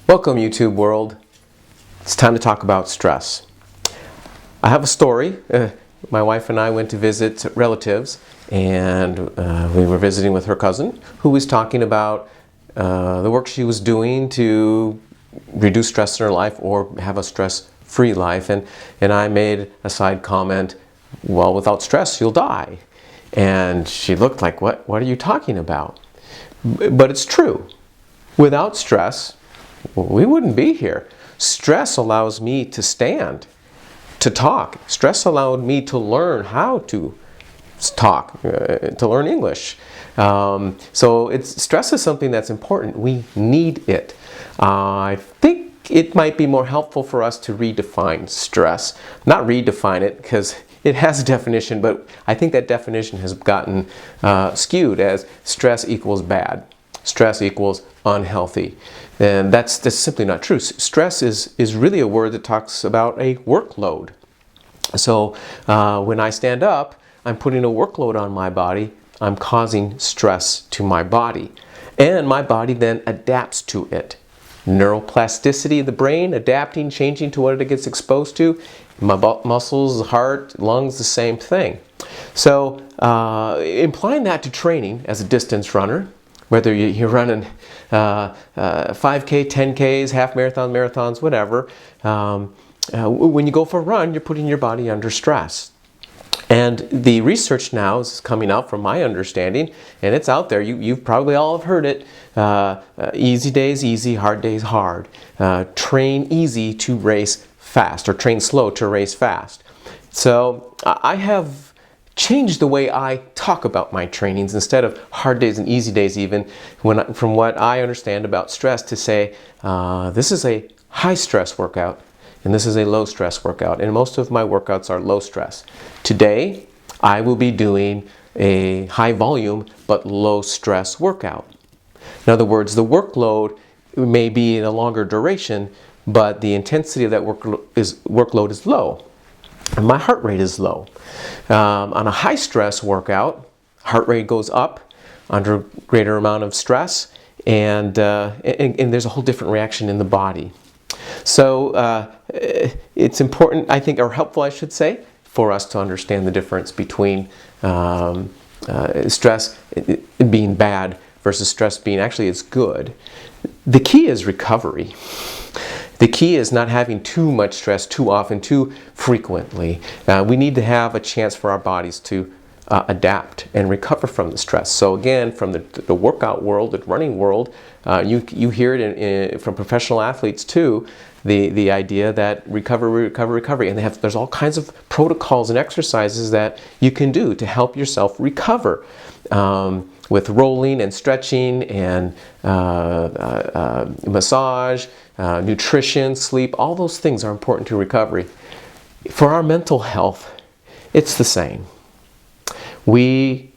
Welcome, YouTube world. It's time to talk about stress. I have a story. My wife and I went to visit relatives, and we were visiting with her cousin, who was talking about the work she was doing to reduce stress in her life or have a stress-free life. And I made a side comment, well, without stress, you'll die. And she looked like, what are you talking about? But it's true. Without stress, we wouldn't be here. Stress allows me to stand, to talk. Stress allowed me to learn how to talk, to learn English. So stress is something that's important. We need it. I think it might be more helpful for us to redefine stress. Not redefine it, because it has a definition, but I think that definition has gotten skewed as stress equals bad. Stress equals unhealthy. And that's simply not true. Stress is really a word that talks about a workload. So when I stand up, I'm putting a workload on my body. I'm causing stress to my body. And my body then adapts to it. Neuroplasticity of the brain, adapting, changing to what it gets exposed to. My muscles, heart, lungs, the same thing. So implying that to training as a distance runner, whether you're running 5K, 10Ks, half marathon, marathons, whatever, when you go for a run, you're putting your body under stress. And the research now is coming out from my understanding, and it's out there. You've probably all have heard it. Easy days easy, hard days hard. Train easy to race fast, or train slow to race fast. So I have changed the way I talk about my trainings. Instead of hard days and easy days, even from what I understand about stress, to say this is a high stress workout and this is a low stress workout, and most of my workouts are low stress. Today I will be doing a high volume but low stress workout. In other words, the workload may be in a longer duration, but the intensity of that workload is low. And my heart rate is low. On a high stress workout, heart rate goes up under a greater amount of stress, and there's a whole different reaction in the body. So it's important, I think, or helpful, I should say, for us to understand the difference between stress being bad versus stress being actually it's good. The key is recovery. The key is not having too much stress too often, too frequently. We need to have a chance for our bodies to adapt and recover from the stress. So again, from the workout world, the running world, you hear it from professional athletes too, the idea that recovery. And there's all kinds of protocols and exercises that you can do to help yourself recover. With rolling and stretching and massage, nutrition, sleep, all those things are important to recovery. For our mental health, it's the same. We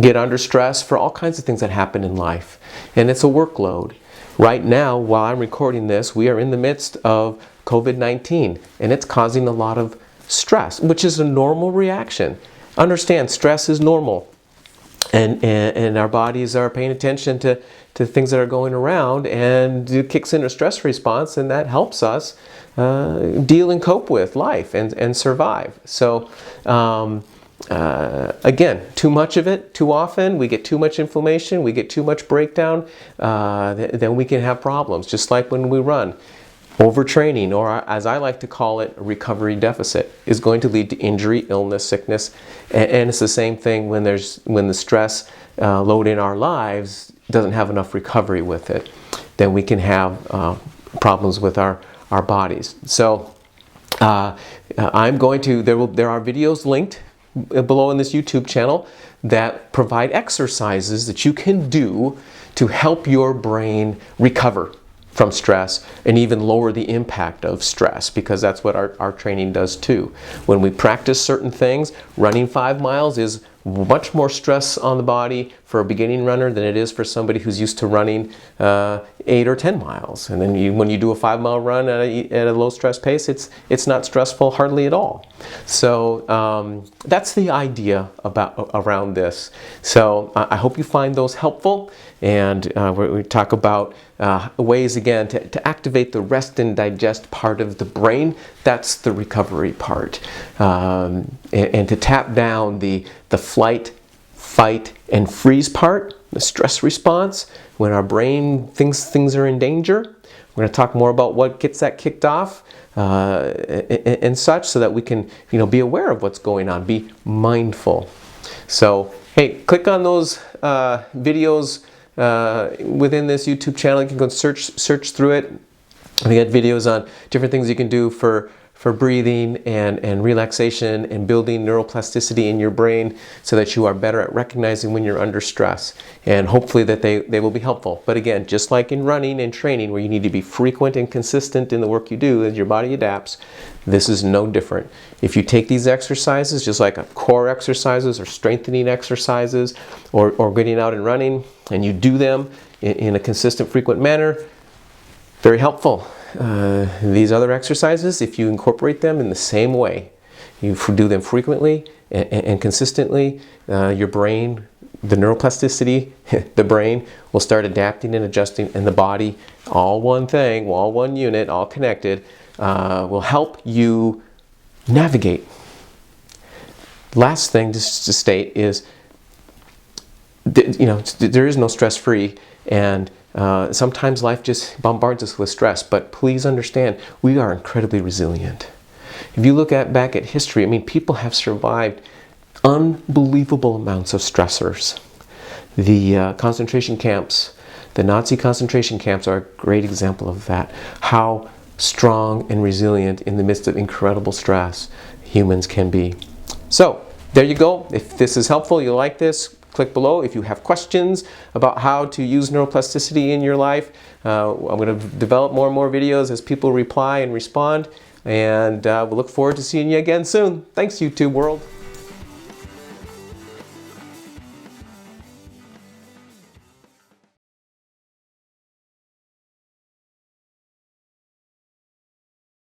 get under stress for all kinds of things that happen in life, and it's a workload. Right now, while I'm recording this, we are in the midst of COVID-19, and it's causing a lot of stress, which is a normal reaction. Understand, stress is normal. And our bodies are paying attention to things that are going around, and it kicks in a stress response, and that helps us deal and cope with life and survive. So again, too much of it, too often, we get too much inflammation, we get too much breakdown, then we can have problems, just like when we run. Overtraining, or as I like to call it, a recovery deficit, is going to lead to injury, illness, sickness, and it's the same thing when the stress load in our lives doesn't have enough recovery with it. Then we can have problems with our bodies. So there are videos linked below in this YouTube channel that provide exercises that you can do to help your brain recover from stress and even lower the impact of stress, because that's what our training does too. When we practice certain things, running 5 miles is much more stress on the body for a beginning runner than it is for somebody who's used to running 8 or 10 miles. And then when you do a 5-mile run at a low stress pace, it's not stressful hardly at all. So that's the idea around this. So I hope you find those helpful, and we talk about ways again to activate the rest and digest part of the brain. That's the recovery part, and to tap down the flight, fight, and freeze part, the stress response, when our brain thinks things are in danger. We're going to talk more about what gets that kicked off and such, so that we can be aware of what's going on, be mindful. So hey, click on those videos within this YouTube channel. You can go search through it. We got videos on different things you can do for breathing and relaxation and building neuroplasticity in your brain, so that you are better at recognizing when you're under stress. And hopefully that they will be helpful. But again, just like in running and training, where you need to be frequent and consistent in the work you do as your body adapts, this is no different. If you take these exercises, just like core exercises or strengthening exercises or getting out and running, and you do them in a consistent, frequent manner, very helpful. These other exercises, if you incorporate them in the same way, you do them frequently and consistently, your brain, the neuroplasticity, the brain will start adapting and adjusting, and the body, all one thing, all one unit, all connected, will help you navigate. Last thing to state is, there is no stress-free, and sometimes life just bombards us with stress, but please understand, we are incredibly resilient. If you look back at history, people have survived unbelievable amounts of stressors. The concentration camps, the Nazi concentration camps, are a great example of that. How strong and resilient in the midst of incredible stress humans can be. So there you go. If this is helpful, you like this, click below. If you have questions about how to use neuroplasticity in your life, I'm going to develop more and more videos as people reply and respond, and we'll look forward to seeing you again soon. Thanks, YouTube world.